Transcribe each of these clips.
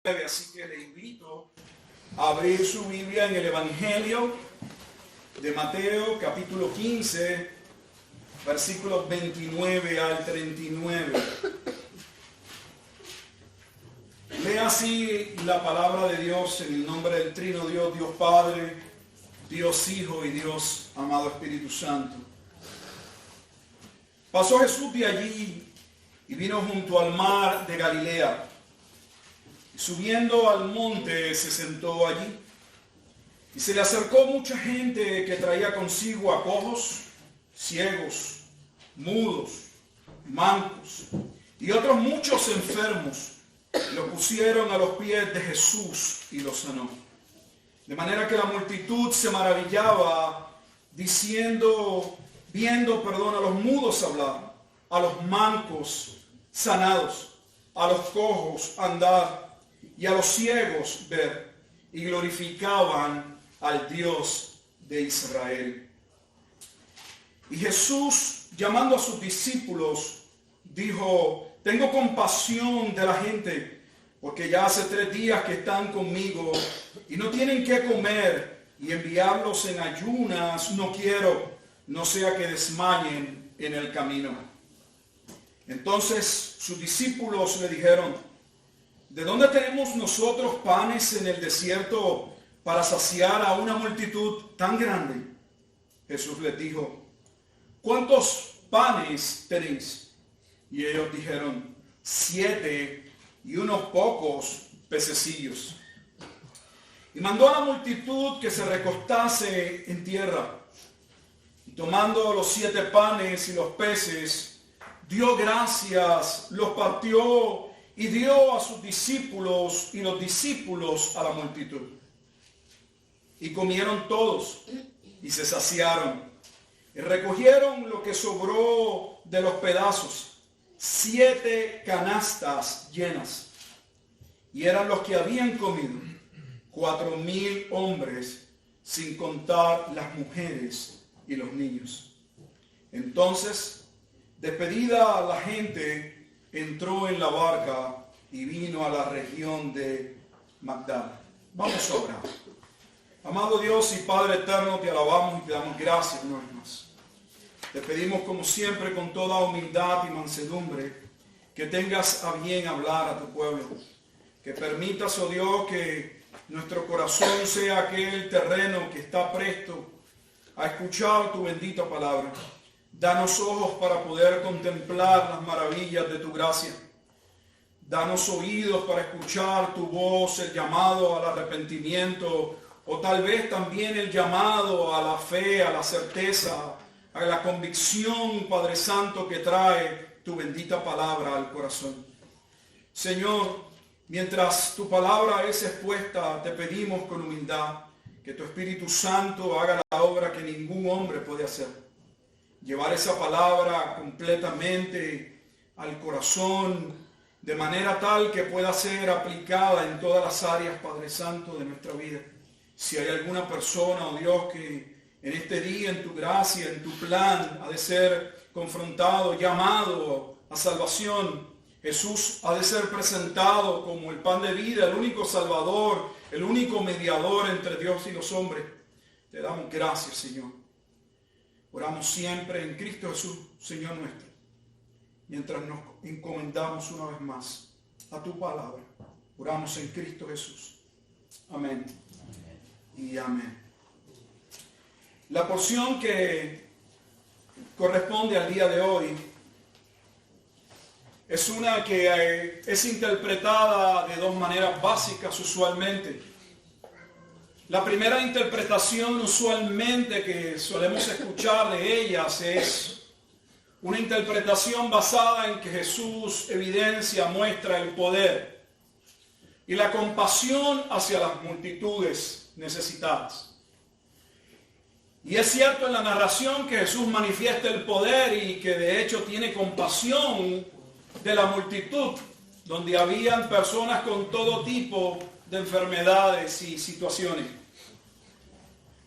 Así que le invito a abrir su Biblia en el Evangelio de Mateo, capítulo 15, versículos 29 al 39. Lea así la palabra de Dios en el nombre del Trino Dios, Dios Padre, Dios Hijo y Dios amado Espíritu Santo. Pasó Jesús de allí y vino junto al mar de Galilea. Subiendo al monte se sentó allí y se le acercó mucha gente que traía consigo a cojos, ciegos, mudos, mancos y otros muchos enfermos. Lo pusieron a los pies de Jesús y los sanó. De manera que la multitud se maravillaba viendo a los mudos hablar, a los mancos sanados, a los cojos andar y a los ciegos ver, y glorificaban al Dios de Israel. Y Jesús, llamando a sus discípulos, dijo: tengo compasión de la gente, porque ya hace 3 días que están conmigo y no tienen qué comer, y enviarlos en ayunas no quiero, no sea que desmayen en el camino. Entonces sus discípulos le dijeron: ¿de dónde tenemos nosotros panes en el desierto para saciar a una multitud tan grande? Jesús les dijo: ¿cuántos panes tenéis? Y ellos dijeron: 7 y unos pocos pececillos. Y mandó a la multitud que se recostase en tierra. Y tomando los 7 panes y los peces, dio gracias, los partió y dio a sus discípulos y los discípulos a la multitud. Y comieron todos y se saciaron. Y recogieron lo que sobró de los pedazos, 7 canastas llenas. Y eran los que habían comido 4,000 hombres, sin contar las mujeres y los niños. Entonces, despedida la gente, entró en la barca y vino a la región de Magdala. Vamos a orar. Amado Dios y Padre eterno, te alabamos y te damos gracias una vez más. Te pedimos como siempre con toda humildad y mansedumbre que tengas a bien hablar a tu pueblo. Que permitas, oh Dios, que nuestro corazón sea aquel terreno que está presto a escuchar tu bendita palabra. Danos ojos para poder contemplar las maravillas de tu gracia. Danos oídos para escuchar tu voz, el llamado al arrepentimiento, o tal vez también el llamado a la fe, a la certeza, a la convicción, Padre Santo, que trae tu bendita palabra al corazón. Señor, mientras tu palabra es expuesta, te pedimos con humildad que tu Espíritu Santo haga la obra que ningún hombre puede hacer. Llevar esa palabra completamente al corazón, de manera tal que pueda ser aplicada en todas las áreas, Padre Santo, de nuestra vida. Si hay alguna persona, oh Dios, que en este día, en tu gracia, en tu plan, ha de ser confrontado, llamado a salvación, Jesús ha de ser presentado como el pan de vida, el único Salvador, el único mediador entre Dios y los hombres. Te damos gracias, Señor. Oramos siempre en Cristo Jesús, Señor nuestro, mientras nos encomendamos una vez más a tu palabra. Oramos en Cristo Jesús. Amén. Y amén. La porción que corresponde al día de hoy es una que es interpretada de 2 maneras básicas usualmente. La primera interpretación usualmente que solemos escuchar de ellas es una interpretación basada en que Jesús muestra el poder y la compasión hacia las multitudes necesitadas. Y es cierto en la narración que Jesús manifiesta el poder y que de hecho tiene compasión de la multitud, donde habían personas con todo tipo de enfermedades y situaciones.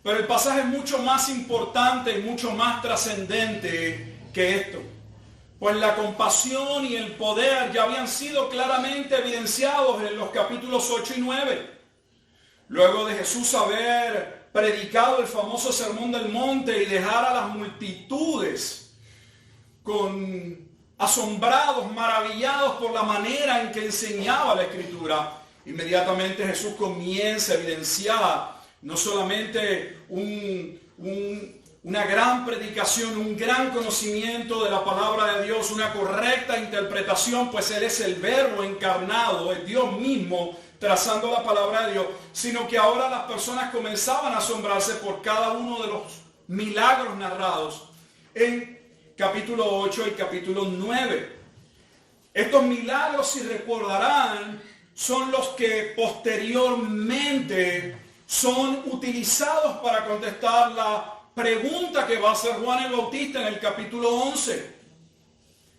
Pero el pasaje es mucho más importante y mucho más trascendente que esto. Pues la compasión y el poder ya habían sido claramente evidenciados en los capítulos 8 y 9. Luego de Jesús haber predicado el famoso Sermón del Monte y dejar a las multitudes asombrados, maravillados por la manera en que enseñaba la Escritura, inmediatamente Jesús comienza a evidenciar no solamente una gran predicación, un gran conocimiento de la palabra de Dios, una correcta interpretación, pues Él es el Verbo encarnado, es Dios mismo trazando la palabra de Dios, sino que ahora las personas comenzaban a asombrarse por cada uno de los milagros narrados en capítulo 8 y capítulo 9. Estos milagros, si recordarán, son los que posteriormente son utilizados para contestar la pregunta que va a hacer Juan el Bautista en el capítulo 11.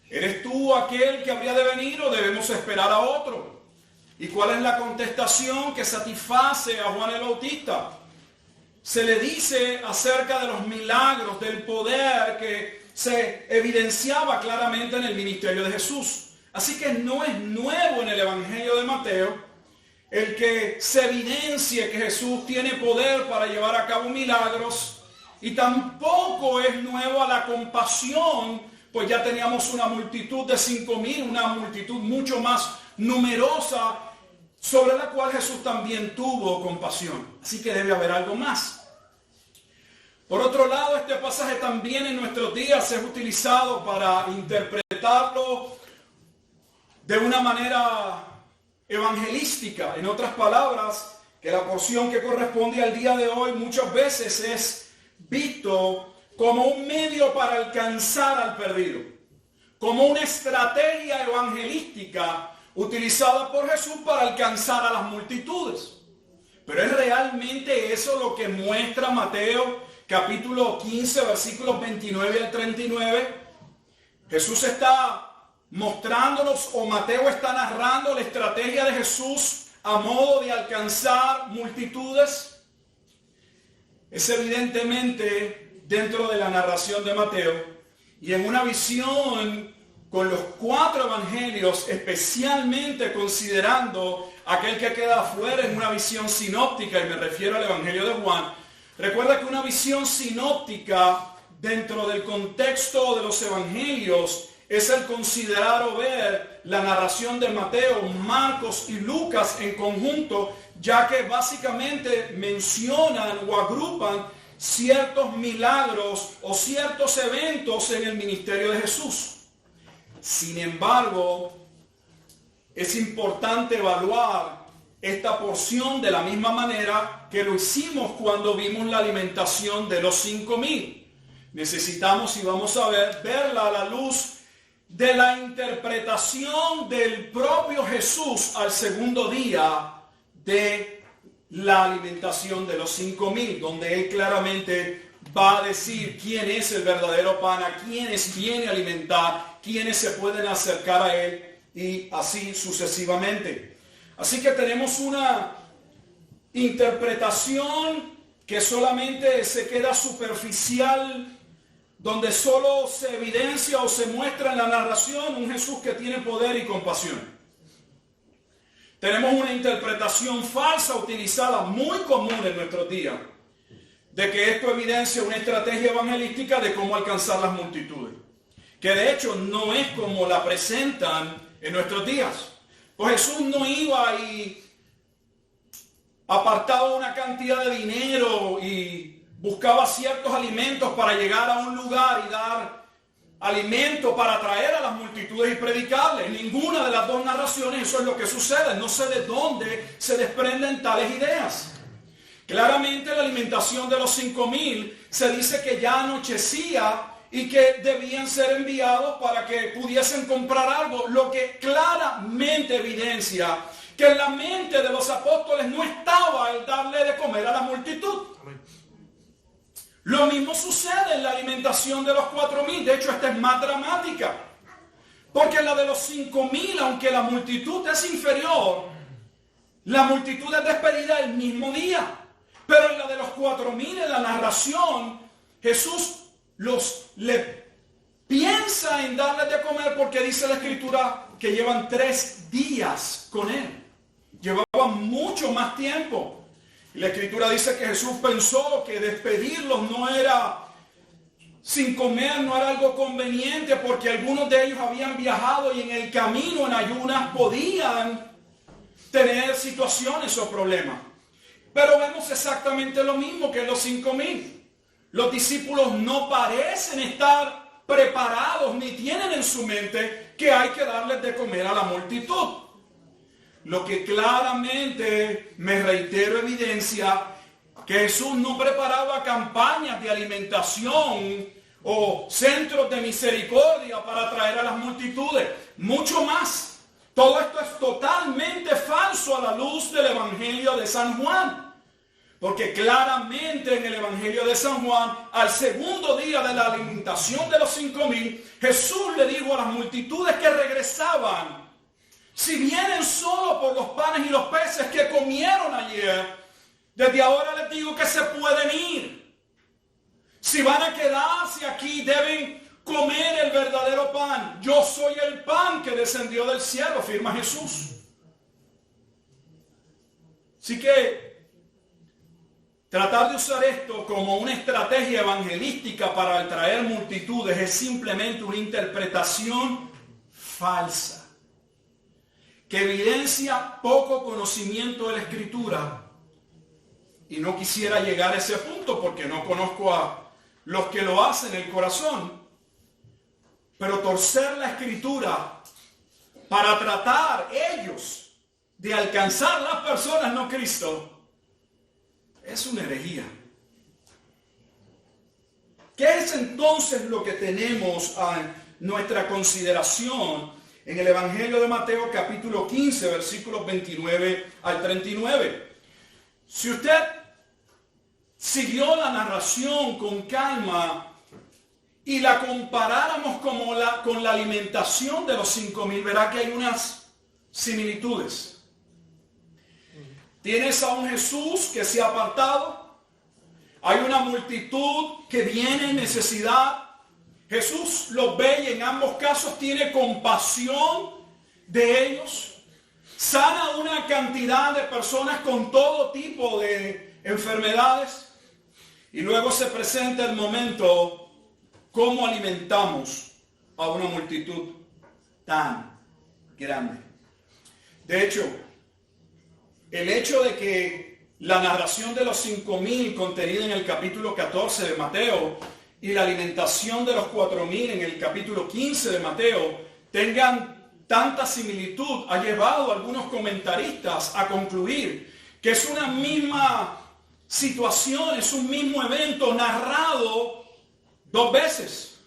¿Eres tú aquel que habría de venir o debemos esperar a otro? ¿Y cuál es la contestación que satisface a Juan el Bautista? Se le dice acerca de los milagros, del poder que se evidenciaba claramente en el ministerio de Jesús. Así que no es nuevo en el Evangelio de Mateo el que se evidencie que Jesús tiene poder para llevar a cabo milagros, y tampoco es nuevo a la compasión, pues ya teníamos una multitud de 5,000, una multitud mucho más numerosa, sobre la cual Jesús también tuvo compasión. Así que debe haber algo más. Por otro lado, este pasaje también en nuestros días es utilizado para interpretarlo de una manera evangelística. En otras palabras, que la porción que corresponde al día de hoy muchas veces es visto como un medio para alcanzar al perdido, como una estrategia evangelística utilizada por Jesús para alcanzar a las multitudes. Pero ¿es realmente eso lo que muestra Mateo capítulo 15, versículos 29 al 39? Jesús está mostrándonos, o Mateo está narrando la estrategia de Jesús a modo de alcanzar multitudes. Es evidentemente dentro de la narración de Mateo y en una visión con los 4 evangelios, especialmente considerando aquel que queda afuera en una visión sinóptica, y me refiero al Evangelio de Juan. Recuerda que una visión sinóptica dentro del contexto de los evangelios es el considerar o ver la narración de Mateo, Marcos y Lucas en conjunto, ya que básicamente mencionan o agrupan ciertos milagros o ciertos eventos en el ministerio de Jesús. Sin embargo, es importante evaluar esta porción de la misma manera que lo hicimos cuando vimos la alimentación de los 5,000. Necesitamos, y vamos a verla a la luz de la interpretación del propio Jesús al segundo día de la alimentación de los 5,000, donde Él claramente va a decir quién es el verdadero pan, a quiénes viene a alimentar, quiénes se pueden acercar a Él, y así sucesivamente. Así que tenemos una interpretación que solamente se queda superficial, donde solo se evidencia o se muestra en la narración un Jesús que tiene poder y compasión. Tenemos una interpretación falsa utilizada muy común en nuestros días, de que esto evidencia una estrategia evangelística de cómo alcanzar las multitudes, que de hecho no es como la presentan en nuestros días. Pues Jesús no iba y apartaba una cantidad de dinero y buscaba ciertos alimentos para llegar a un lugar y dar alimento para atraer a las multitudes y predicarles. En ninguna de las dos narraciones eso es lo que sucede. No sé de dónde se desprenden tales ideas. Claramente la alimentación de los 5,000 se dice que ya anochecía y que debían ser enviados para que pudiesen comprar algo, lo que claramente evidencia que en la mente de los apóstoles no estaba el darle de comer a la multitud. Lo mismo sucede en la alimentación de los 4,000. De hecho, esta es más dramática, porque en la de los 5,000, aunque la multitud es inferior, la multitud es despedida el mismo día. Pero en la de los 4,000, en la narración, Jesús piensa en darles de comer porque dice la Escritura que llevan 3 días con él. Llevaban mucho más tiempo. Y la Escritura dice que Jesús pensó que despedirlos no era sin comer, no era algo conveniente, porque algunos de ellos habían viajado y en el camino, en ayunas, podían tener situaciones o problemas. Pero vemos exactamente lo mismo que en los 5,000. Los discípulos no parecen estar preparados ni tienen en su mente que hay que darles de comer a la multitud. Lo que claramente, me reitero, evidencia que Jesús no preparaba campañas de alimentación o centros de misericordia para atraer a las multitudes. Mucho más. Todo esto es totalmente falso a la luz del Evangelio de San Juan. Porque claramente en el Evangelio de San Juan, al segundo día de la alimentación de los 5,000, Jesús le dijo a las multitudes que regresaban: si vienen solo por los panes y los peces que comieron ayer, desde ahora les digo que se pueden ir. Si van a quedarse aquí, deben comer el verdadero pan. Yo soy el pan que descendió del cielo, afirma Jesús. Así que tratar de usar esto como una estrategia evangelística para atraer multitudes es simplemente una interpretación falsa, que evidencia poco conocimiento de la Escritura. Y no quisiera llegar a ese punto porque no conozco a los que lo hacen en el corazón. Pero torcer la Escritura para tratar ellos de alcanzar las personas, no Cristo, es una herejía. ¿Qué es entonces lo que tenemos a nuestra consideración en el Evangelio de Mateo capítulo 15, versículos 29 al 39? Si usted siguió la narración con calma y la comparáramos con la alimentación de los 5,000, verá que hay unas similitudes. Tienes a un Jesús que se ha apartado. Hay una multitud que viene en necesidad. Jesús los ve y en ambos casos tiene compasión de ellos. Sana a una cantidad de personas con todo tipo de enfermedades. Y luego se presenta el momento, ¿cómo alimentamos a una multitud tan grande? De hecho, el hecho de que la narración de los 5,000 contenida en el capítulo 14 de Mateo y la alimentación de los 4,000 en el capítulo 15 de Mateo tengan tanta similitud ha llevado a algunos comentaristas a concluir que es una misma situación, es un mismo evento narrado 2 veces,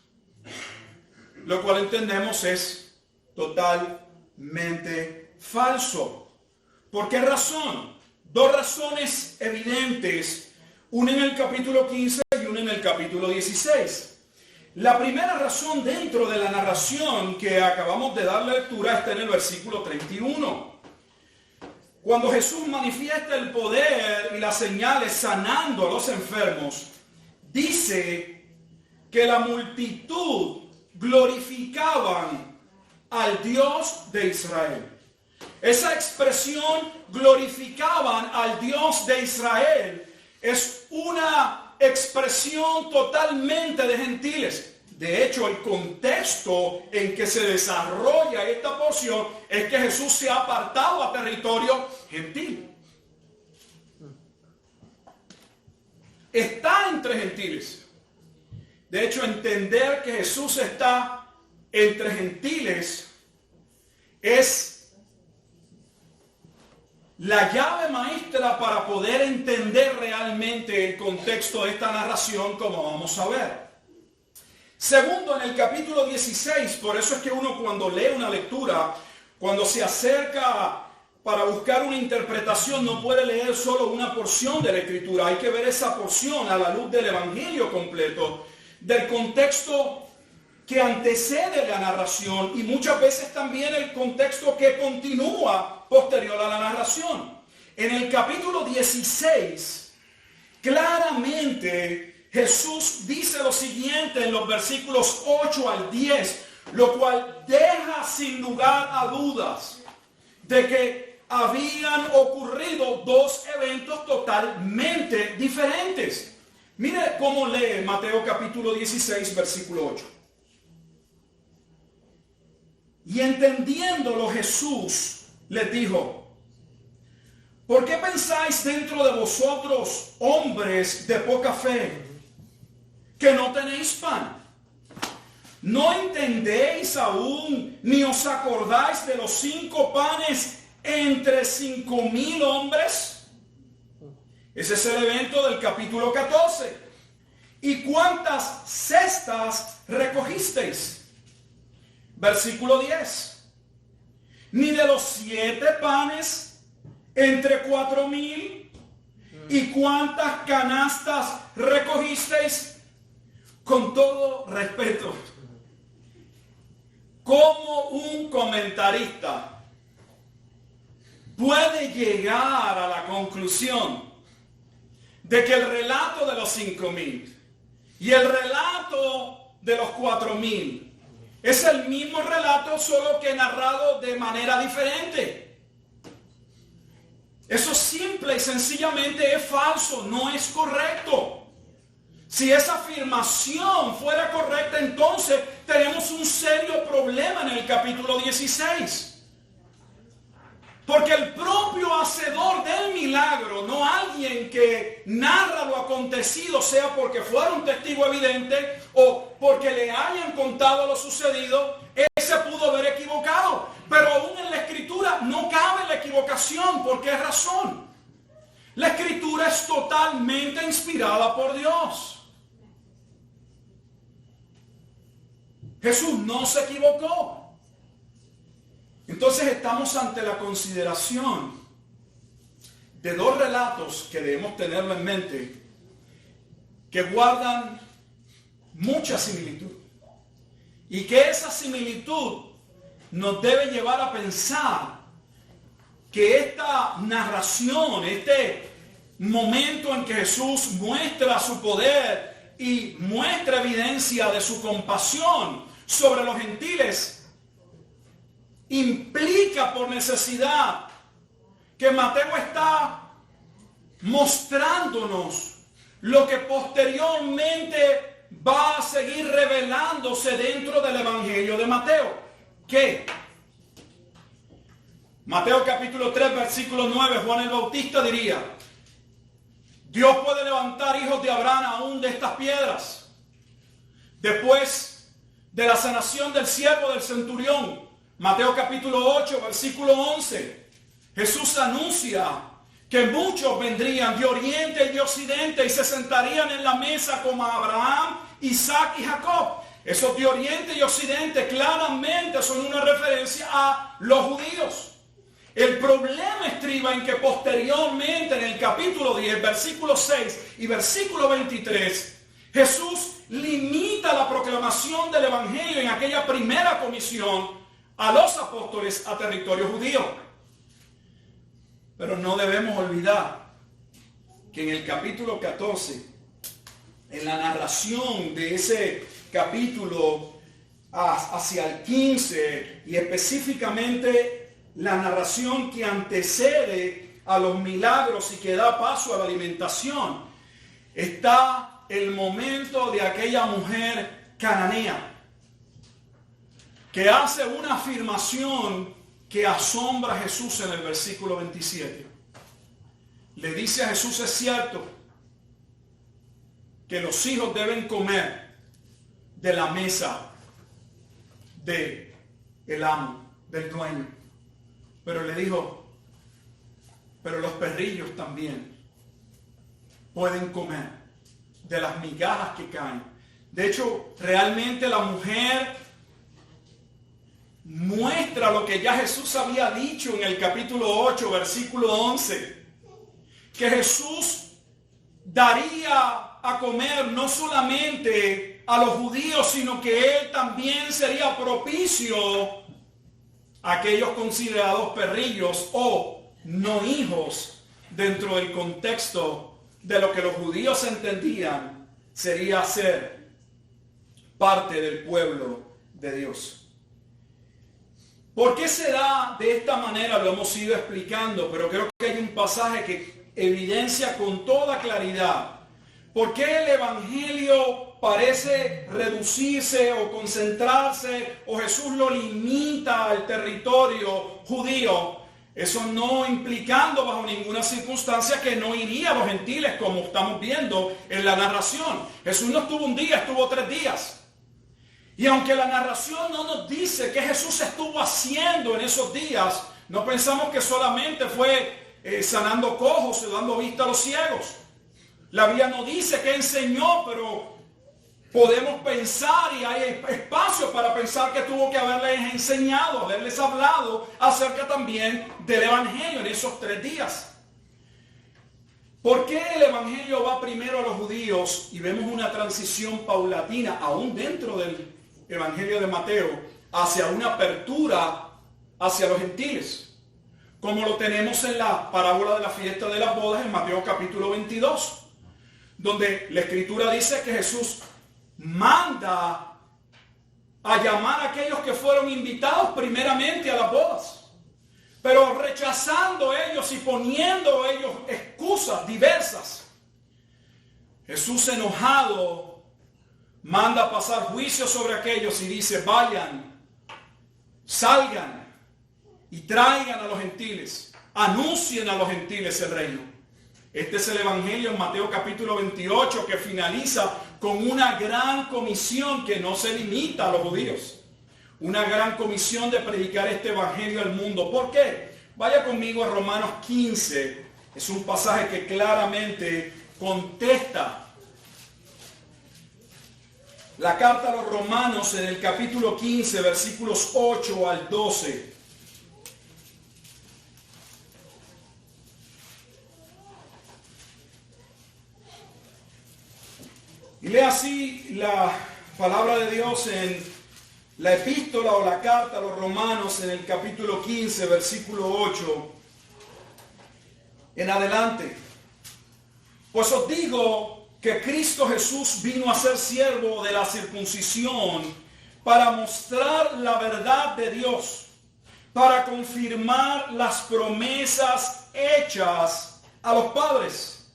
lo cual entendemos es totalmente falso. ¿Por qué razón? 2 razones evidentes, una en el capítulo 15 y una en el capítulo 16. La primera razón dentro de la narración que acabamos de dar lectura está en el versículo 31. Cuando Jesús manifiesta el poder y las señales sanando a los enfermos, dice que la multitud glorificaban al Dios de Israel. Esa expresión, glorificaban al Dios de Israel, es una expresión totalmente de gentiles. De hecho, el contexto en que se desarrolla esta porción es que Jesús se ha apartado a territorio gentil. Está entre gentiles. De hecho, entender que Jesús está entre gentiles es la llave maestra para poder entender realmente el contexto de esta narración, como vamos a ver. Segundo, en el capítulo 16, por eso es que uno cuando lee una lectura, cuando se acerca para buscar una interpretación, no puede leer solo una porción de la Escritura. Hay que ver esa porción a la luz del Evangelio completo, del contexto que antecede la narración y muchas veces también el contexto que continúa posterior a la narración. En el capítulo 16, claramente Jesús dice lo siguiente en los versículos 8 al 10, lo cual deja sin lugar a dudas de que habían ocurrido dos eventos totalmente diferentes. Mire cómo lee Mateo capítulo 16, versículo 8. Y entendiéndolo Jesús les dijo: ¿por qué pensáis dentro de vosotros, hombres de poca fe, que no tenéis pan? ¿No entendéis aún, ni os acordáis de los 5 panes entre 5,000 hombres? Ese es el evento del capítulo 14. ¿Y cuántas cestas recogisteis? Versículo 10. Ni de los 7 panes entre 4,000. ¿Y cuántas canastas recogisteis? Con todo respeto, ¿cómo un comentarista puede llegar a la conclusión de que el relato de los 5,000 y el relato de los 4,000 es el mismo relato, solo que narrado de manera diferente? Eso simple y sencillamente es falso, no es correcto. Si esa afirmación fuera correcta, entonces tenemos un serio problema en el capítulo 16. Porque el propio hacedor del milagro, no alguien que narra lo acontecido, sea porque fuera un testigo evidente o porque le hayan contado lo sucedido, él se pudo haber equivocado. Pero aún en la escritura no cabe la equivocación. ¿Por qué razón? La escritura es totalmente inspirada por Dios. Jesús no se equivocó. Entonces estamos ante la consideración de dos relatos que debemos tenerlo en mente, que guardan mucha similitud, y que esa similitud nos debe llevar a pensar que esta narración, este momento en que Jesús muestra su poder y muestra evidencia de su compasión sobre los gentiles, implica por necesidad que Mateo está mostrándonos lo que posteriormente va a seguir revelándose dentro del Evangelio de Mateo. ¿Qué? Mateo capítulo 3, versículo 9, Juan el Bautista diría: Dios puede levantar hijos de Abraham aún de estas piedras. Después de la sanación del siervo del centurión, Mateo capítulo 8, versículo 11, Jesús anuncia que muchos vendrían de oriente y de occidente y se sentarían en la mesa como Abraham, Isaac y Jacob. Esos de oriente y occidente claramente son una referencia a los judíos. El problema estriba en que posteriormente en el capítulo 10, versículo 6 y versículo 23, Jesús limita la proclamación del Evangelio en aquella primera comisión a los apóstoles a territorio judío. Pero no debemos olvidar que en el capítulo 14, en la narración de ese capítulo hacia el 15, y específicamente la narración que antecede a los milagros y que da paso a la alimentación, está el momento de aquella mujer cananea que hace una afirmación que asombra a Jesús en el versículo 27. Le dice a Jesús: es cierto que los hijos deben comer de la mesa del amo, del dueño. Pero le dijo: pero los perrillos también pueden comer de las migajas que caen. De hecho, realmente la mujer muestra lo que ya Jesús había dicho en el capítulo 8, versículo 11, que Jesús daría a comer no solamente a los judíos, sino que él también sería propicio a aquellos considerados perrillos o no hijos dentro del contexto de lo que los judíos entendían sería ser parte del pueblo de Dios. ¿Por qué se da de esta manera? Lo hemos ido explicando, pero creo que hay un pasaje que evidencia con toda claridad por qué el evangelio parece reducirse o concentrarse, o Jesús lo limita al territorio judío. Eso no implicando bajo ninguna circunstancia que no iría a los gentiles, como estamos viendo en la narración. Jesús no estuvo un día, estuvo 3 días. Y aunque la narración no nos dice qué Jesús estuvo haciendo en esos días, no pensamos que solamente fue sanando cojos o dando vista a los ciegos. La Biblia no dice que enseñó, pero podemos pensar, y hay espacio para pensar que tuvo que haberles enseñado, haberles hablado acerca también del evangelio en esos 3 días. ¿Por qué el evangelio va primero a los judíos y vemos una transición paulatina, aún dentro del evangelio de Mateo, hacia una apertura hacia los gentiles? Como lo tenemos en la parábola de la fiesta de las bodas en Mateo capítulo 22, donde la escritura dice que Jesús manda a llamar a aquellos que fueron invitados primeramente a las bodas, pero rechazando ellos y poniendo ellos excusas diversas. Jesús, enojado, manda pasar juicio sobre aquellos y dice: vayan, salgan y traigan a los gentiles, anuncien a los gentiles el reino. Este es el evangelio en Mateo capítulo 28, que finaliza con una gran comisión que no se limita a los judíos. Una gran comisión de predicar este evangelio al mundo. ¿Por qué? Vaya conmigo a Romanos 15. Es un pasaje que claramente contesta la carta a los romanos en el capítulo 15, versículos 8 al 12. Y lee así la palabra de Dios en la epístola o la carta a los romanos en el capítulo 15, versículo 8 en adelante. Pues os digo que Cristo Jesús vino a ser siervo de la circuncisión para mostrar la verdad de Dios, para confirmar las promesas hechas a los padres.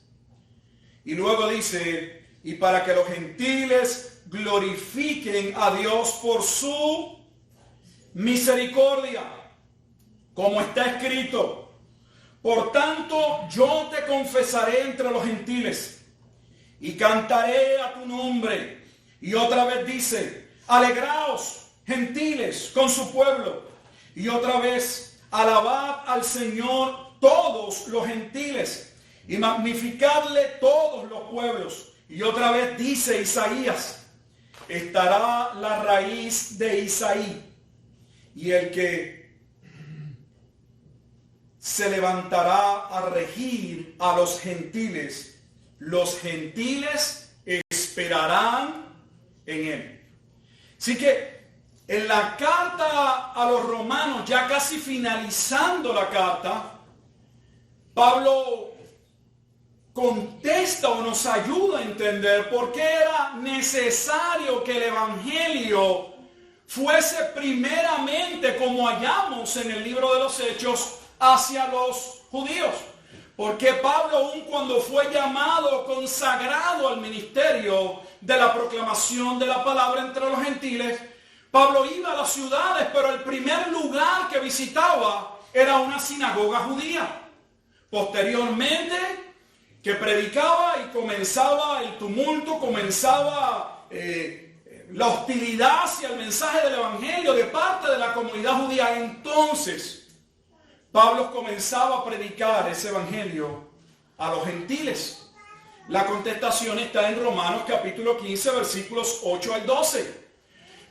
Y luego dice: y para que los gentiles glorifiquen a Dios por su misericordia, como está escrito: por tanto yo te confesaré entre los gentiles y cantaré a tu nombre. Y otra vez dice: alegraos, gentiles, con su pueblo. Y otra vez: alabad al Señor todos los gentiles y magnificadle todos los pueblos. Y otra vez dice Isaías: estará la raíz de Isaí, y el que se levantará a regir a los gentiles esperarán en él. Así que en la carta a los romanos, ya casi finalizando la carta, Pablo contesta o nos ayuda a entender por qué era necesario que el evangelio fuese primeramente, como hallamos en el libro de los Hechos, hacia los judíos. Porque Pablo, aun cuando fue llamado, consagrado al ministerio de la proclamación de la palabra entre los gentiles, Pablo iba a las ciudades, pero el primer lugar que visitaba era una sinagoga judía. Posteriormente, que predicaba y comenzaba el tumulto, comenzaba la hostilidad hacia el mensaje del evangelio de parte de la comunidad judía. Entonces Pablo comenzaba a predicar ese evangelio a los gentiles. La contestación está en Romanos capítulo 15, versículos 8 al 12.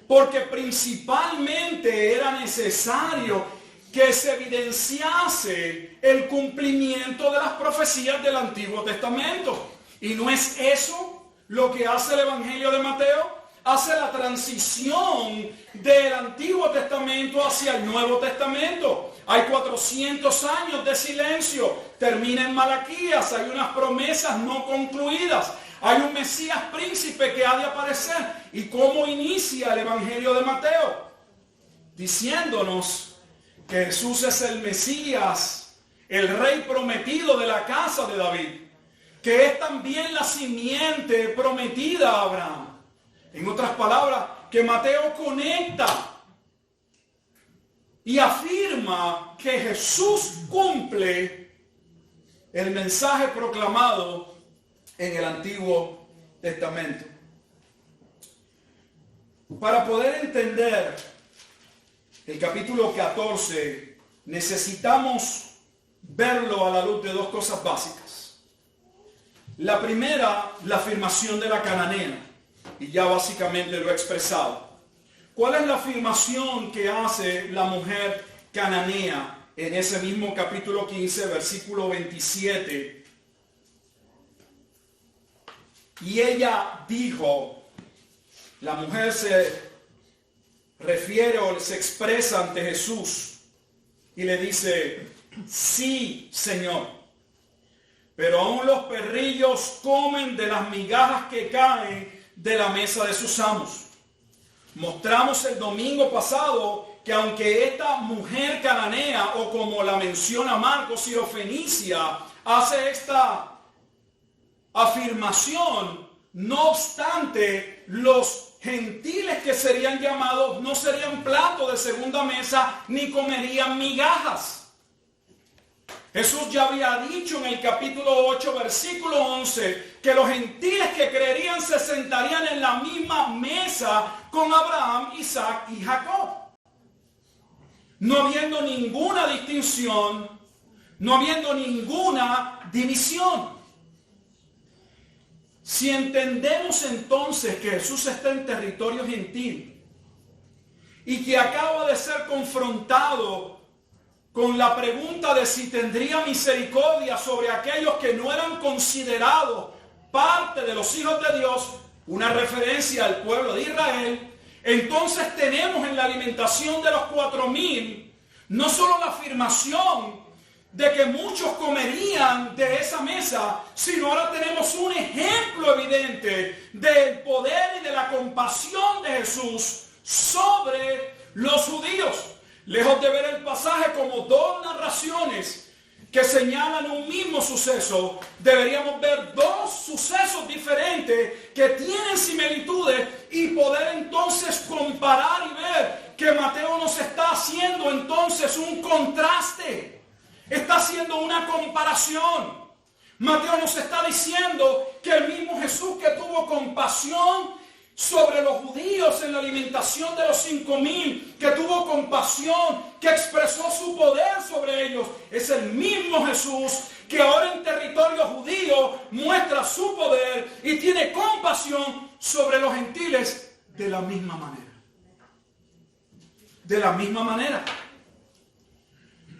Porque principalmente era necesario que se evidenciase el cumplimiento de las profecías del Antiguo Testamento. ¿Y no es eso lo que hace el Evangelio de Mateo? Hace la transición del Antiguo Testamento hacia el Nuevo Testamento. Hay 400 años de silencio. Termina en Malaquías. Hay unas promesas no concluidas. Hay un Mesías príncipe que ha de aparecer. ¿Y cómo inicia el Evangelio de Mateo? Diciéndonos que Jesús es el Mesías, el Rey prometido de la casa de David, que es también la simiente prometida a Abraham. En otras palabras, que Mateo conecta y afirma que Jesús cumple el mensaje proclamado en el Antiguo Testamento. Para poder entender el capítulo 14, necesitamos verlo a la luz de dos cosas básicas. La primera, la afirmación de la cananea, y ya básicamente lo he expresado. ¿Cuál es la afirmación que hace la mujer cananea en ese mismo capítulo 15, versículo 27? Y ella dijo, la mujer se refiere o se expresa ante Jesús y le dice, sí, Señor, pero aún los perrillos comen de las migajas que caen de la mesa de sus amos. Mostramos el domingo pasado que aunque esta mujer cananea, o como la menciona Marcos, sirofenicia, hace esta afirmación, no obstante, los gentiles que serían llamados no serían plato de segunda mesa ni comerían migajas. Jesús ya había dicho en el capítulo 8, versículo 11, que los gentiles que creerían se sentarían en la misma mesa con Abraham, Isaac y Jacob. No habiendo ninguna distinción, no habiendo ninguna división. Si entendemos entonces que Jesús está en territorio gentil y que acaba de ser confrontado con la pregunta de si tendría misericordia sobre aquellos que no eran considerados parte de los hijos de Dios, una referencia al pueblo de Israel, entonces tenemos en la alimentación de los 4,000 no solo la afirmación de que muchos comerían de esa mesa, sino ahora tenemos un ejemplo evidente del poder y de la compasión de Jesús sobre los judíos. Lejos de ver el pasaje como dos narraciones que señalan un mismo suceso, deberíamos ver dos sucesos diferentes que tienen similitudes y poder entonces comparar y ver que Mateo nos está haciendo entonces un contraste, está haciendo una comparación. Mateo nos está diciendo que el mismo Jesús que tuvo compasión sobre los judíos en la alimentación de los 5,000, que tuvo compasión, que expresó su poder sobre ellos, es el mismo Jesús que ahora en territorio judío muestra su poder y tiene compasión sobre los gentiles de la misma manera. De la misma manera.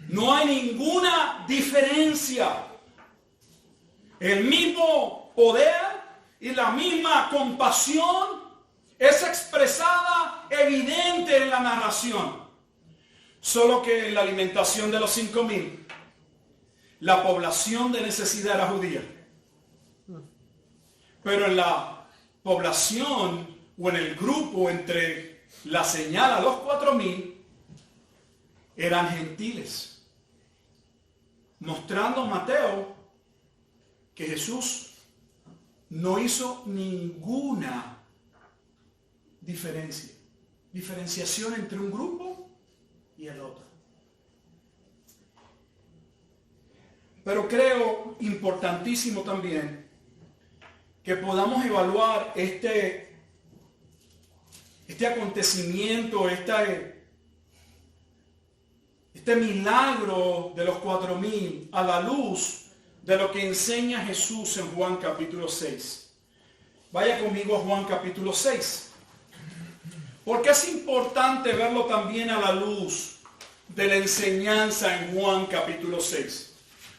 No hay ninguna diferencia. El mismo poder y la misma compasión es expresada evidente en la narración. Solo que en la alimentación de los 5,000, la población de necesidad era judía. Pero en la población o en el grupo entre la señal a los 4,000 eran gentiles. Mostrando Mateo que Jesús no hizo ninguna diferenciación entre un grupo y el otro. Pero creo importantísimo también que podamos evaluar este acontecimiento, este milagro de los 4,000 a la luz de lo que enseña Jesús en Juan capítulo 6. Vaya conmigo a Juan capítulo 6. Porque es importante verlo también a la luz de la enseñanza en Juan capítulo 6.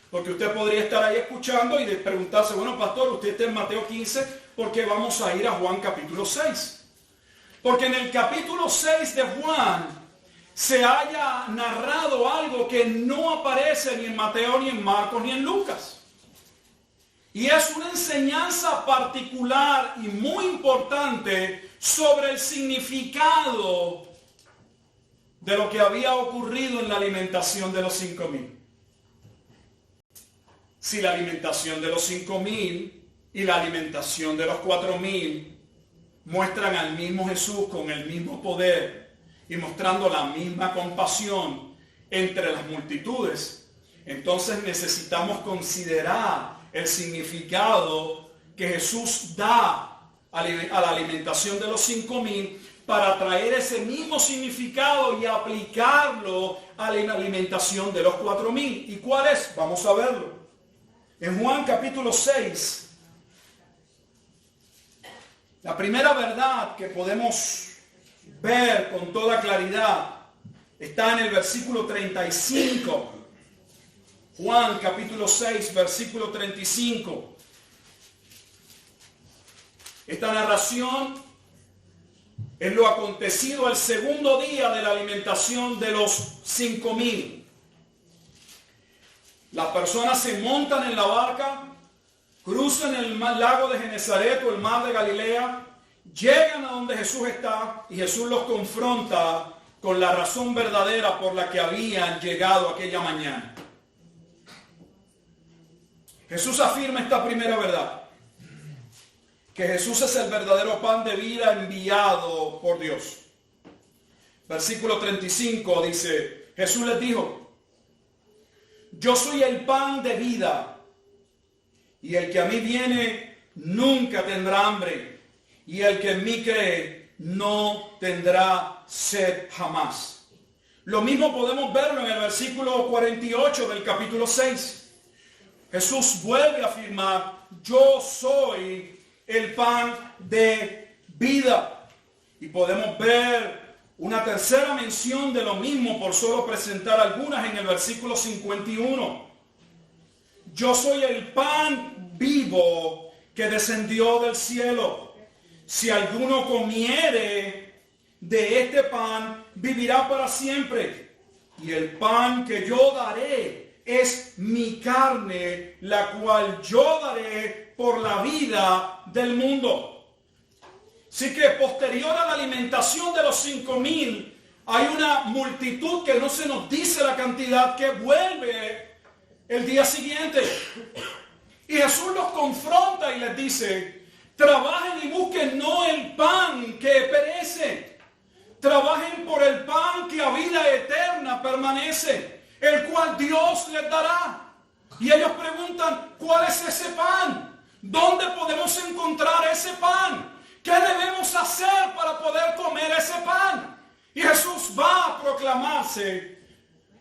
Porque usted podría estar ahí escuchando y preguntarse, bueno, pastor, usted está en Mateo 15, ¿por qué vamos a ir a Juan capítulo 6? Porque en el capítulo 6 de Juan se haya narrado algo que no aparece ni en Mateo, ni en Marcos, ni en Lucas. Y es una enseñanza particular y muy importante sobre el significado de lo que había ocurrido en la alimentación de los 5,000. Si la alimentación de los 5,000 y la alimentación de los 4,000 muestran al mismo Jesús con el mismo poder y mostrando la misma compasión entre las multitudes, entonces necesitamos considerar el significado que Jesús da a la alimentación de los 5,000 para traer ese mismo significado y aplicarlo a la alimentación de los 4,000. ¿Y cuál es? Vamos a verlo. En Juan capítulo 6, la primera verdad que podemos ver con toda claridad está en el versículo 35. Juan capítulo 6, versículo 35. Esta narración es lo acontecido el segundo día de la alimentación de los 5,000. Las personas se montan en la barca, cruzan el lago de Genesaret o el mar de Galilea, llegan a donde Jesús está y Jesús los confronta con la razón verdadera por la que habían llegado aquella mañana. Jesús afirma esta primera verdad, que Jesús es el verdadero pan de vida enviado por Dios. Versículo 35 dice, Jesús les dijo, yo soy el pan de vida, y el que a mí viene nunca tendrá hambre, y el que en mí cree no tendrá sed jamás. Lo mismo podemos verlo en el versículo 48 del capítulo 6. Jesús vuelve a afirmar, yo soy el pan de vida. Y podemos ver una tercera mención de lo mismo, por solo presentar algunas, en el versículo 51. Yo soy el pan vivo que descendió del cielo. Si alguno comiere de este pan, vivirá para siempre. Y el pan que yo daré es mi carne, la cual yo daré por la vida del mundo. Así que posterior a la alimentación de los 5,000, hay una multitud que no se nos dice la cantidad, que vuelve el día siguiente. Y Jesús los confronta y les dice, trabajen y busquen no el pan que perece, trabajen por el pan que a vida eterna permanece, el cual Dios les dará. Y ellos preguntan, ¿cuál es ese pan? ¿Dónde podemos encontrar ese pan? ¿Qué debemos hacer para poder comer ese pan? Y Jesús va a proclamarse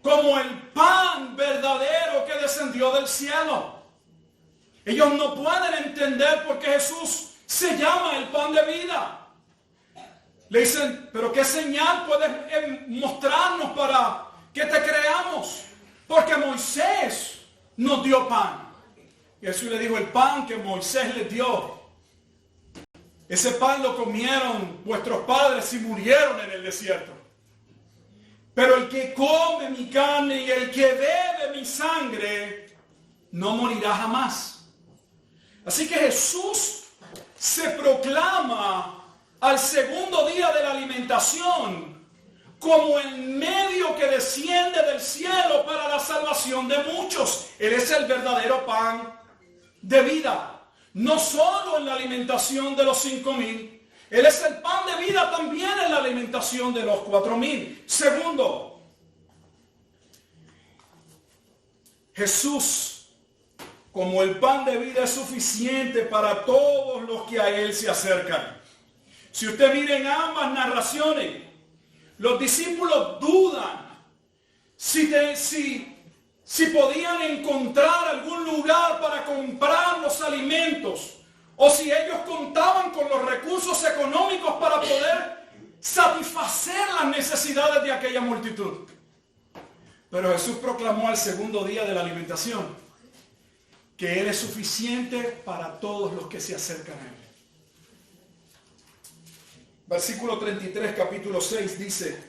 como el pan verdadero que descendió del cielo. Ellos no pueden entender por qué Jesús se llama el pan de vida. Le dicen, pero ¿qué señal puedes mostrarnos para que te creamos? Porque Moisés nos dio pan. Y Jesús le dijo, el pan que Moisés les dio, ese pan lo comieron vuestros padres y murieron en el desierto. Pero el que come mi carne y el que bebe mi sangre, no morirá jamás. Así que Jesús se proclama al segundo día de la alimentación como el medio que desciende del cielo para la salvación de muchos. Él es el verdadero pan de vida. No solo en la alimentación de los 5,000, Él es el pan de vida también en la alimentación de los 4,000. Segundo, Jesús como el pan de vida es suficiente para todos los que a Él se acercan. Si usted mira en ambas narraciones, los discípulos dudan si podían encontrar algún lugar para comprar los alimentos, o si ellos contaban con los recursos económicos para poder satisfacer las necesidades de aquella multitud. Pero Jesús proclamó al segundo día de la alimentación que Él es suficiente para todos los que se acercan a Él. Versículo 33, capítulo 6 dice,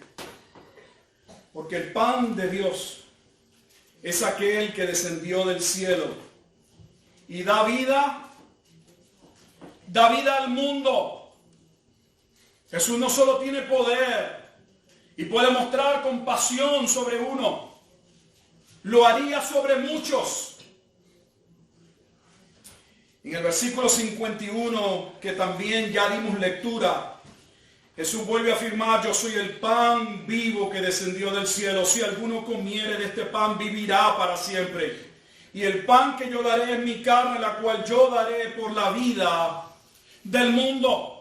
porque el pan de Dios es aquel que descendió del cielo y da vida al mundo. Jesús no solo tiene poder y puede mostrar compasión sobre uno, lo haría sobre muchos. En el versículo 51, que también ya dimos lectura, Jesús vuelve a afirmar: yo soy el pan vivo que descendió del cielo. Si alguno comiere de este pan, vivirá para siempre. Y el pan que yo daré es mi carne, la cual yo daré por la vida del mundo.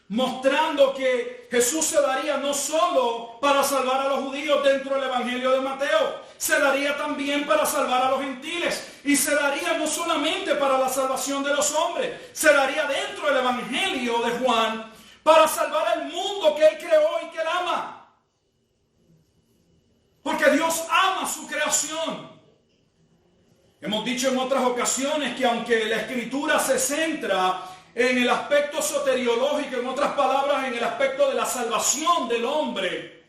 Mostrando que Jesús se daría no solo para salvar a los judíos dentro del Evangelio de Mateo, se daría también para salvar a los gentiles. Y se daría no solamente para la salvación de los hombres, se daría dentro del Evangelio de Juan para salvar al mundo que Él creó y que Él ama. Porque Dios ama su creación. Hemos dicho en otras ocasiones que aunque la Escritura se centra en el aspecto soteriológico, en otras palabras, en el aspecto de la salvación del hombre,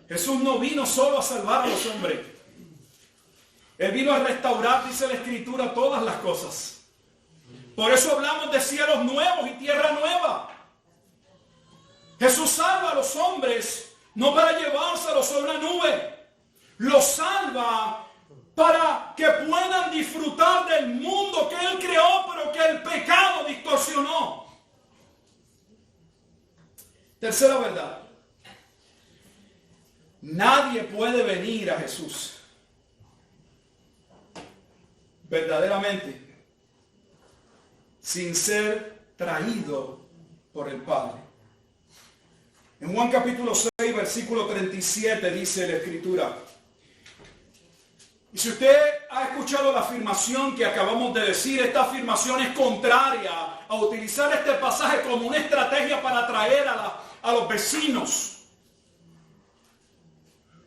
Jesús no vino solo a salvar a los hombres. Él vino a restaurar, dice la Escritura, todas las cosas. Por eso hablamos de cielos nuevos y tierra nueva. Jesús salva a los hombres no para llevárselos a una nube. Los salva para que puedan disfrutar del mundo que Él creó, pero que el pecado distorsionó. Tercera verdad. Nadie puede venir a Jesús verdaderamente sin ser traído por el Padre. En Juan capítulo 6, versículo 37 dice la Escritura: y si usted ha escuchado la afirmación que acabamos de decir, esta afirmación es contraria a utilizar este pasaje como una estrategia para atraer a los vecinos.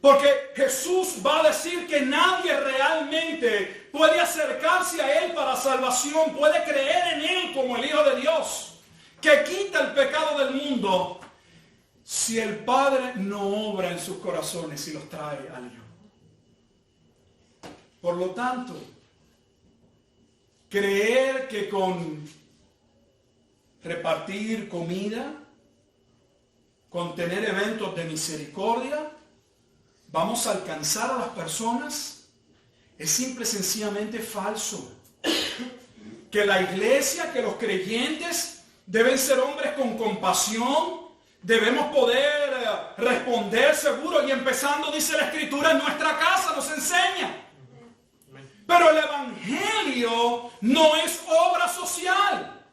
Porque Jesús va a decir que nadie realmente puede acercarse a Él para salvación, puede creer en Él como el Hijo de Dios, que quita el pecado del mundo, si el Padre no obra en sus corazones y los trae al Hijo. Por lo tanto, creer que con repartir comida, con tener eventos de misericordia, vamos a alcanzar a las personas, es simple y sencillamente falso. Que la iglesia, que los creyentes deben ser hombres con compasión, debemos poder responder seguro, y empezando, dice la Escritura, en nuestra casa nos enseña. Pero el Evangelio no es obra social.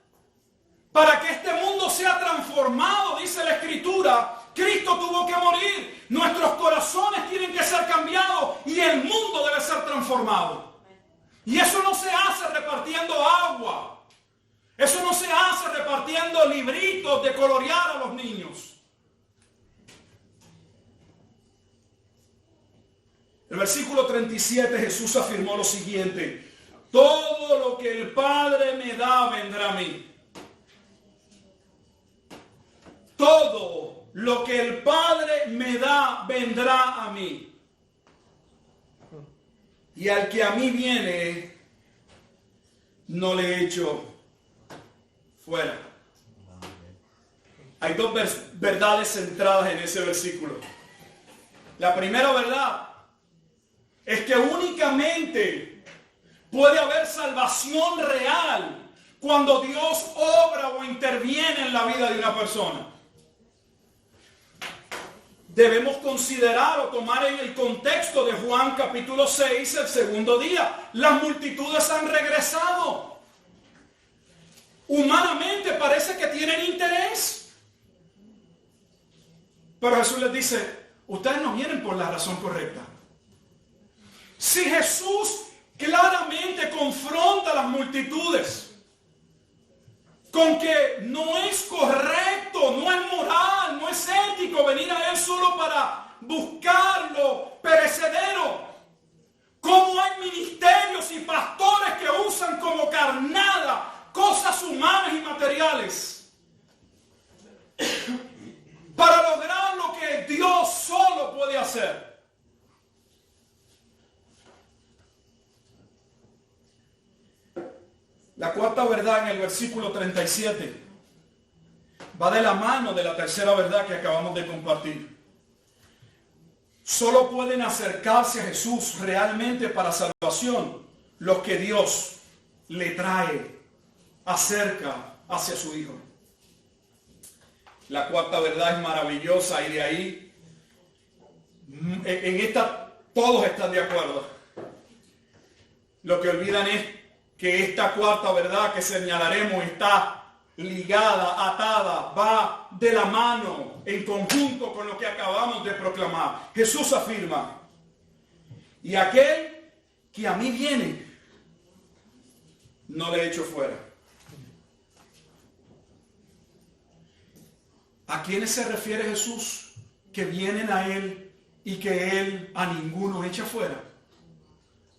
Para que este mundo sea transformado, dice la Escritura, Cristo tuvo que morir. Nuestros corazones tienen que ser cambiados y el mundo debe ser transformado. Y eso no se hace repartiendo agua. Eso no se hace repartiendo libritos de colorear a los niños. El versículo 37, Jesús afirmó lo siguiente: todo lo que el Padre me da vendrá a mí. Todo lo que el Padre me da vendrá a mí. Y al que a mí viene, no le echo fuera. Hay dos verdades centradas en ese versículo. La primera verdad es que únicamente puede haber salvación real cuando Dios obra o interviene en la vida de una persona. Debemos considerar o tomar en el contexto de Juan capítulo 6 el segundo día. Las multitudes han regresado. Humanamente parece que tienen interés. Pero Jesús les dice: ustedes no vienen por la razón correcta. Si Jesús claramente confronta a las multitudes con que no es correcto, no es moral, no es ético venir a Él solo para buscar lo perecedero, como hay ministerios y pastores que usan como carnada cosas humanas y materiales para lograr lo que Dios solo puede hacer. La cuarta verdad en el versículo 37 va de la mano de la tercera verdad que acabamos de compartir. Solo pueden acercarse a Jesús realmente para salvación los que Dios le trae, acerca hacia su Hijo. La cuarta verdad es maravillosa y de ahí, en esta todos están de acuerdo. Lo que olvidan es que esta cuarta verdad que señalaremos está ligada, atada, va de la mano, en conjunto con lo que acabamos de proclamar. Jesús afirma: y aquel que a mí viene, no le echo fuera. ¿A quiénes se refiere Jesús que vienen a Él y que Él a ninguno echa fuera?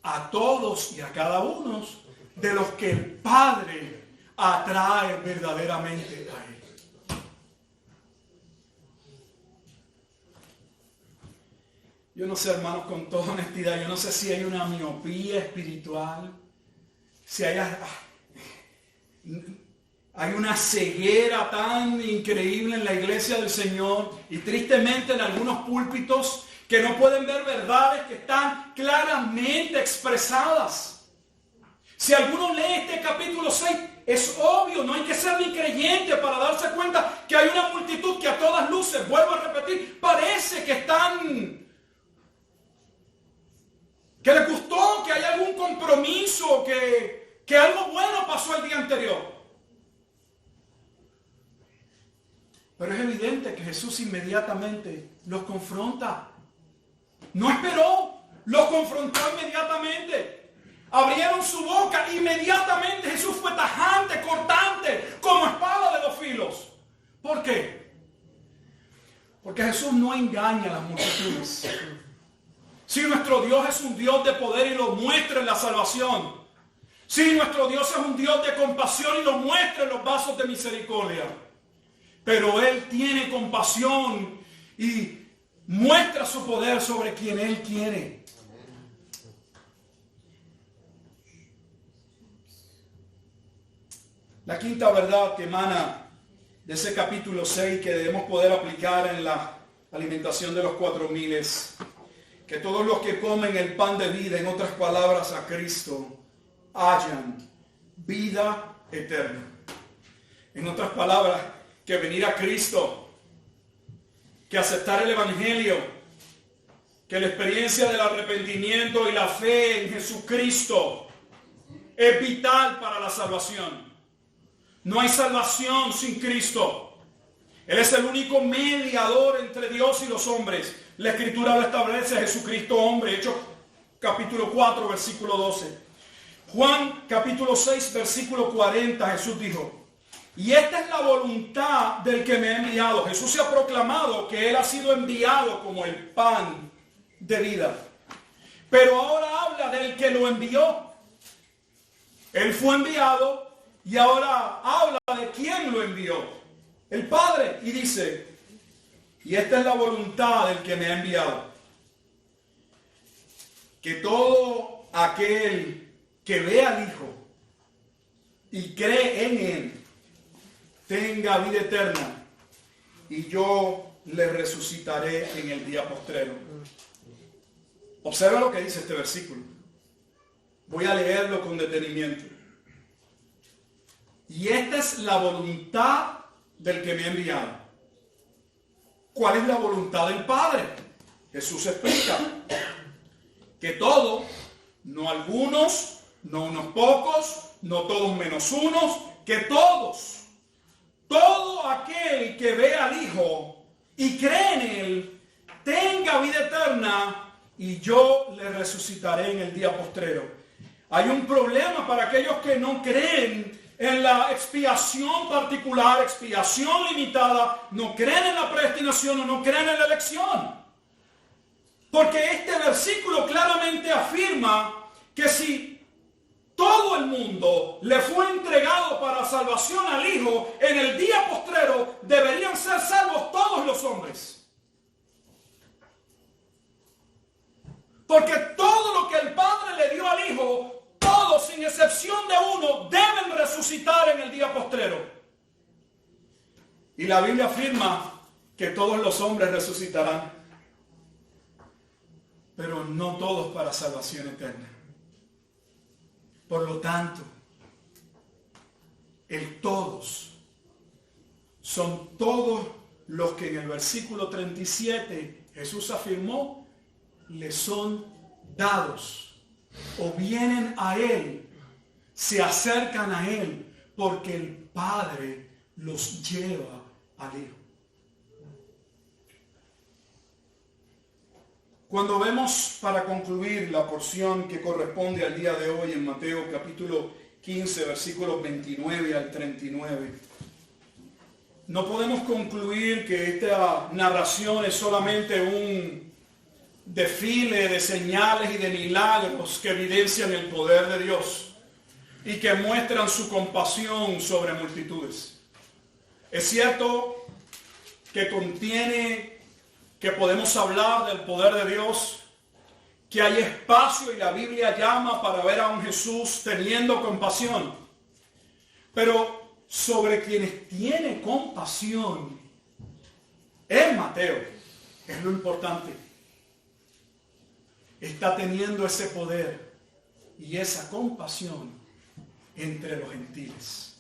A todos y a cada uno de los que el Padre atrae verdaderamente a Él. Yo no sé, hermanos, con toda honestidad, yo no sé si hay una miopía espiritual, si hay una ceguera tan increíble en la iglesia del Señor y tristemente en algunos púlpitos que no pueden ver verdades que están claramente expresadas. Si alguno lee este capítulo 6, es obvio, no hay que ser ni creyente para darse cuenta que hay una multitud que a todas luces, vuelvo a repetir, parece que les gustó, que hay algún compromiso, que algo bueno pasó el día anterior. Pero es evidente que Jesús inmediatamente los confronta. No esperó, los confrontó inmediatamente. Abrieron su boca, inmediatamente Jesús fue tajante, cortante, como espada de dos filos. ¿Por qué? Porque Jesús no engaña a las multitudes. Si nuestro Dios es un Dios de poder y lo muestra en la salvación. Si nuestro Dios es un Dios de compasión y lo muestra en los vasos de misericordia. Pero Él tiene compasión y muestra su poder sobre quien Él quiere. La quinta verdad que emana de ese capítulo 6 que debemos poder aplicar en la alimentación de los 4,000 es que todos los que comen el pan de vida, en otras palabras a Cristo, hallan vida eterna. En otras palabras, que venir a Cristo, que aceptar el Evangelio, que la experiencia del arrepentimiento y la fe en Jesucristo es vital para la salvación. No hay salvación sin Cristo. Él es el único mediador entre Dios y los hombres. La Escritura lo establece, Jesucristo hombre, Hechos capítulo 4, versículo 12. Juan capítulo 6, versículo 40, Jesús dijo: y esta es la voluntad del que me ha enviado. Jesús se ha proclamado que Él ha sido enviado como el pan de vida. Pero ahora habla del que lo envió. Él fue enviado y ahora habla de quién lo envió. El Padre. Y dice: y esta es la voluntad del que me ha enviado. Que todo aquel que ve al Hijo y cree en Él tenga vida eterna, y yo le resucitaré en el día postrero. Observa lo que dice este versículo. Voy a leerlo con detenimiento. Y esta es la voluntad del que me ha enviado. ¿Cuál es la voluntad del Padre? Jesús explica que todo, no algunos, no unos pocos, no todos menos unos, que todos, todo aquel que ve al Hijo y cree en Él, tenga vida eterna, y yo le resucitaré en el día postrero. Hay un problema para aquellos que no creen en la expiación particular, expiación limitada, no creen en la predestinación o no creen en la elección. Porque este versículo claramente afirma que si todo el mundo le fue entregado para salvación al Hijo, en el día postrero deberían ser salvos todos los hombres. Porque todo lo que el Padre le dio al Hijo, todo todos, sin excepción de uno, deben resucitar en el día postrero. Y la Biblia afirma que todos los hombres resucitarán, pero no todos para salvación eterna. Por lo tanto, el todos son todos los que en el versículo 37 Jesús afirmó le son dados o vienen a Él, se acercan a Él porque el Padre los lleva al Hijo. Cuando vemos, para concluir, la porción que corresponde al día de hoy en Mateo capítulo 15, versículos 29 al 39, no podemos concluir que esta narración es solamente un desfile de señales y de milagros que evidencian el poder de Dios y que muestran su compasión sobre multitudes. Es cierto que contiene, que podemos hablar del poder de Dios, que hay espacio y la Biblia llama para ver a un Jesús teniendo compasión. Pero sobre quienes tiene compasión es Mateo, es lo importante. Está teniendo ese poder y esa compasión entre los gentiles,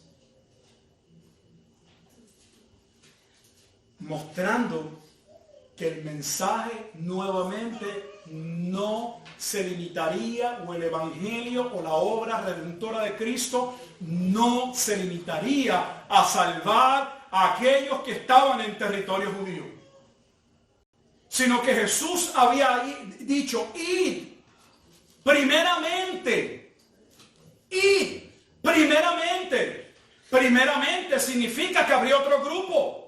mostrando que el mensaje nuevamente no se limitaría, o el evangelio o la obra redentora de Cristo no se limitaría a salvar a aquellos que estaban en territorio judío, sino que Jesús había dicho: id primeramente, primeramente significa que habría otro grupo.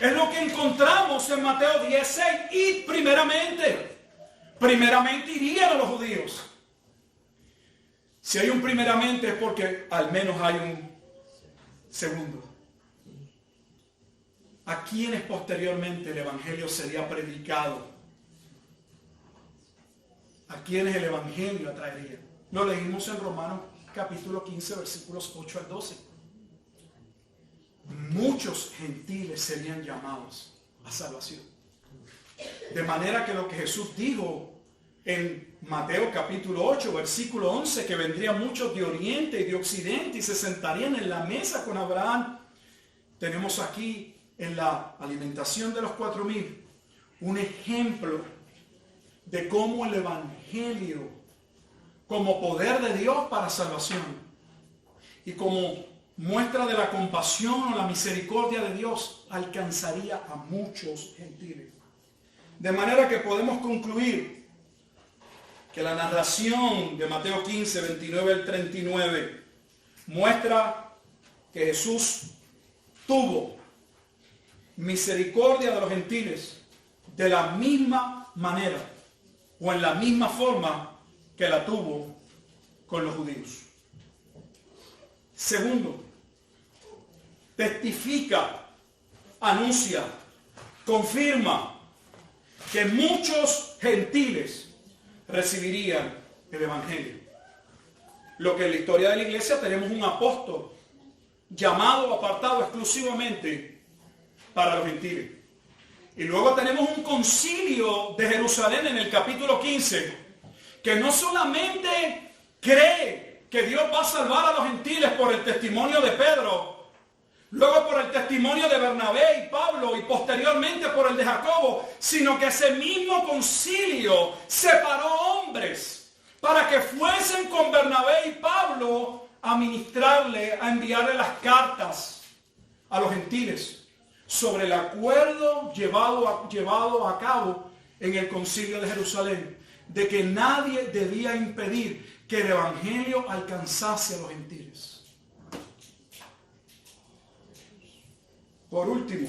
Es lo que encontramos en Mateo 16. Id primeramente. Primeramente irían a los judíos. Si hay un primeramente es porque al menos hay un segundo. A quienes posteriormente el evangelio sería predicado. A quienes el evangelio atraería. Lo leímos en Romanos capítulo 15, versículos 8 al 12. Muchos gentiles serían llamados a salvación. De manera que lo que Jesús dijo en Mateo capítulo 8, versículo 11, que vendrían muchos de oriente y de occidente y se sentarían en la mesa con Abraham, tenemos aquí en la alimentación de los 4,000 un ejemplo de cómo el evangelio, como poder de Dios para salvación y como muestra de la compasión o la misericordia de Dios, alcanzaría a muchos gentiles. De manera que podemos concluir que la narración de Mateo 15, 29 al 39 muestra que Jesús tuvo misericordia de los gentiles de la misma manera o en la misma forma que la tuvo con los judíos. Segundo, testifica, anuncia, confirma que muchos gentiles recibirían el evangelio. Lo que en la historia de la iglesia tenemos un apóstol llamado, apartado exclusivamente para los gentiles. Y luego tenemos un concilio de Jerusalén en el capítulo 15, que no solamente cree que Dios va a salvar a los gentiles por el testimonio de Pedro, luego por el testimonio de Bernabé y Pablo y posteriormente por el de Jacobo, sino que ese mismo concilio separó hombres para que fuesen con Bernabé y Pablo a ministrarle, a enviarle las cartas a los gentiles sobre el acuerdo llevado a cabo en el concilio de Jerusalén, de que nadie debía impedir que el evangelio alcanzase a los gentiles. Por último,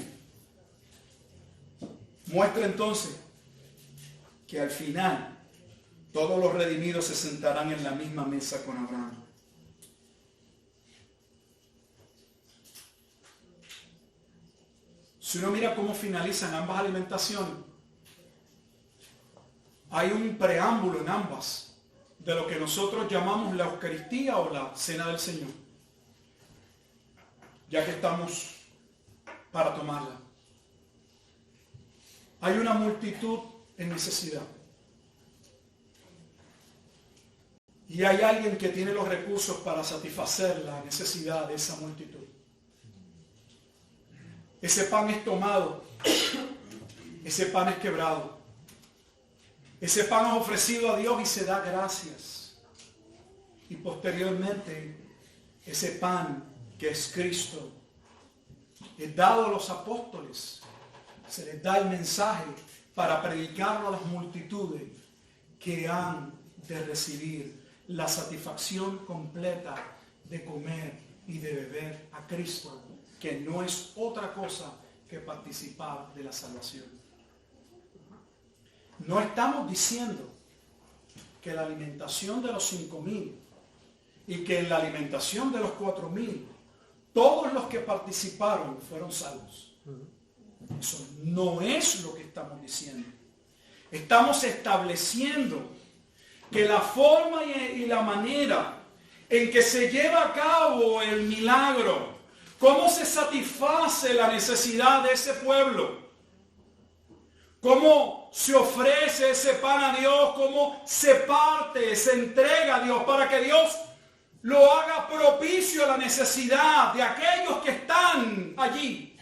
muestra entonces que al final todos los redimidos se sentarán en la misma mesa con Abraham. Si uno mira cómo finalizan ambas alimentaciones, hay un preámbulo en ambas. de lo que nosotros llamamos la Eucaristía o la Cena del Señor, ya que estamos para tomarla. Hay una multitud en necesidad. Y hay alguien que tiene los recursos para satisfacer la necesidad de esa multitud. Ese pan es tomado, ese pan es quebrado. Ese pan es ofrecido a Dios y se da gracias. Y posteriormente, ese pan que es Cristo es dado a los apóstoles. Se les da el mensaje para predicarlo a las multitudes que han de recibir la satisfacción completa de comer y de beber a Cristo, que no es otra cosa que participar de la salvación. No estamos diciendo que la alimentación de los 5,000 y que en la alimentación de los 4,000 todos los que participaron fueron salvos. Eso no es lo que estamos diciendo. Estamos estableciendo que la forma y la manera en que se lleva a cabo el milagro, cómo se satisface la necesidad de ese pueblo, cómo se ofrece ese pan a Dios, cómo se parte, se entrega a Dios para que Dios lo haga propicio a la necesidad de aquellos que están allí.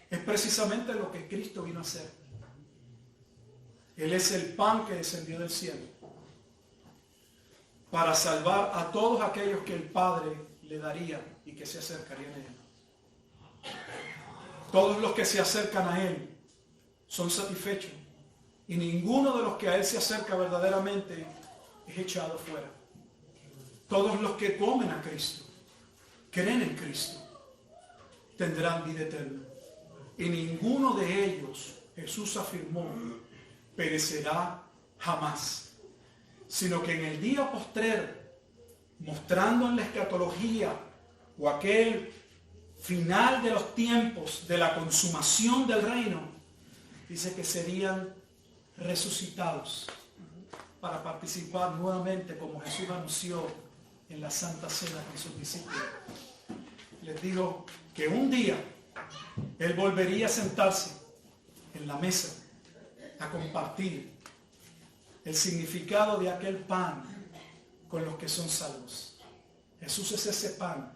Es precisamente lo que Cristo vino a hacer. Él es el pan que descendió del cielo para salvar a todos aquellos que el Padre le daría y que se acercarían a Él. Todos los que se acercan a Él son satisfechos y ninguno de los que a Él se acerca verdaderamente es echado fuera. Todos los que comen a Cristo, creen en Cristo, tendrán vida eterna. Y ninguno de ellos, Jesús afirmó, perecerá jamás, sino que en el día postrero, mostrando en la escatología o aquel final de los tiempos de la consumación del reino, dice que serían resucitados para participar nuevamente, como Jesús anunció en la Santa Cena con sus discípulos. Les digo que un día Él volvería a sentarse en la mesa a compartir el significado de aquel pan con los que son salvos. Jesús es ese pan,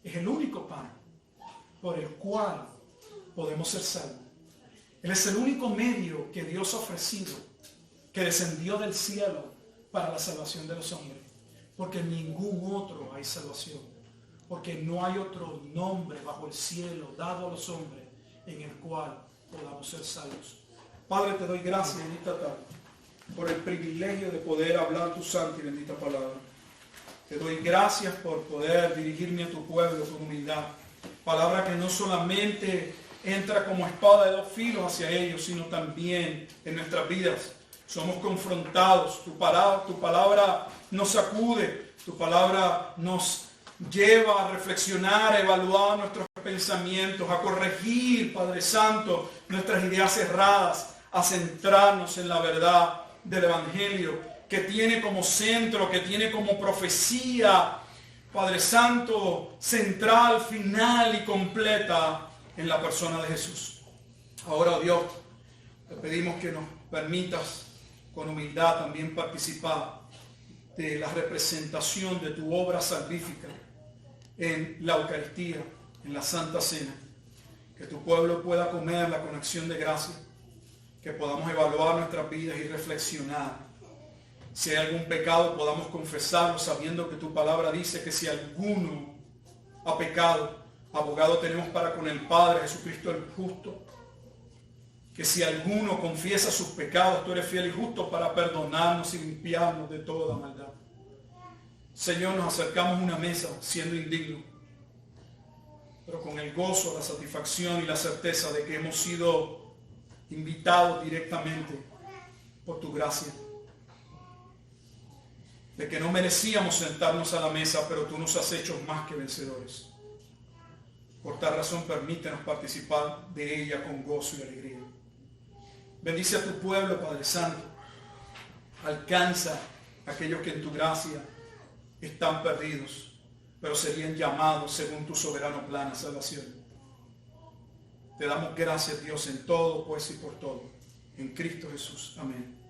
es el único pan por el cual podemos ser salvos. Él es el único medio que Dios ha ofrecido, que descendió del cielo para la salvación de los hombres, porque en ningún otro hay salvación, porque no hay otro nombre bajo el cielo dado a los hombres en el cual podamos ser salvos. Padre, te doy gracias en esta tarde por el privilegio de poder hablar tu santa y bendita palabra. Te doy gracias por poder dirigirme a tu pueblo con humildad. Palabra que no solamente entra como espada de dos filos hacia ellos, sino también en nuestras vidas. Somos confrontados. Tu palabra nos sacude. Tu palabra nos lleva a reflexionar, a evaluar nuestros pensamientos, a corregir, Padre Santo, nuestras ideas cerradas, a centrarnos en la verdad del Evangelio, que tiene como centro, que tiene como profecía, Padre Santo, central, final y completa en la persona de Jesús. Ahora, oh Dios, te pedimos que nos permitas con humildad también participar de la representación de tu obra salvífica en la Eucaristía, en la Santa Cena. Que tu pueblo pueda comerla con acción de gracia, que podamos evaluar nuestras vidas y reflexionar. Si hay algún pecado, podamos confesarlo, sabiendo que tu palabra dice que si alguno ha pecado, abogado tenemos para con el Padre, Jesucristo el justo. Que si alguno confiesa sus pecados, tú eres fiel y justo para perdonarnos y limpiarnos de toda maldad. Señor, nos acercamos a una mesa siendo indignos, pero con el gozo, la satisfacción y la certeza de que hemos sido invitados directamente por tu gracia. De que no merecíamos sentarnos a la mesa, pero tú nos has hecho más que vencedores. Por tal razón, permítenos participar de ella con gozo y alegría. Bendice a tu pueblo, Padre Santo. Alcanza aquellos que en tu gracia están perdidos, pero serían llamados según tu soberano plan a salvación. Te damos gracias, Dios, en todo, pues y por todo. En Cristo Jesús. Amén.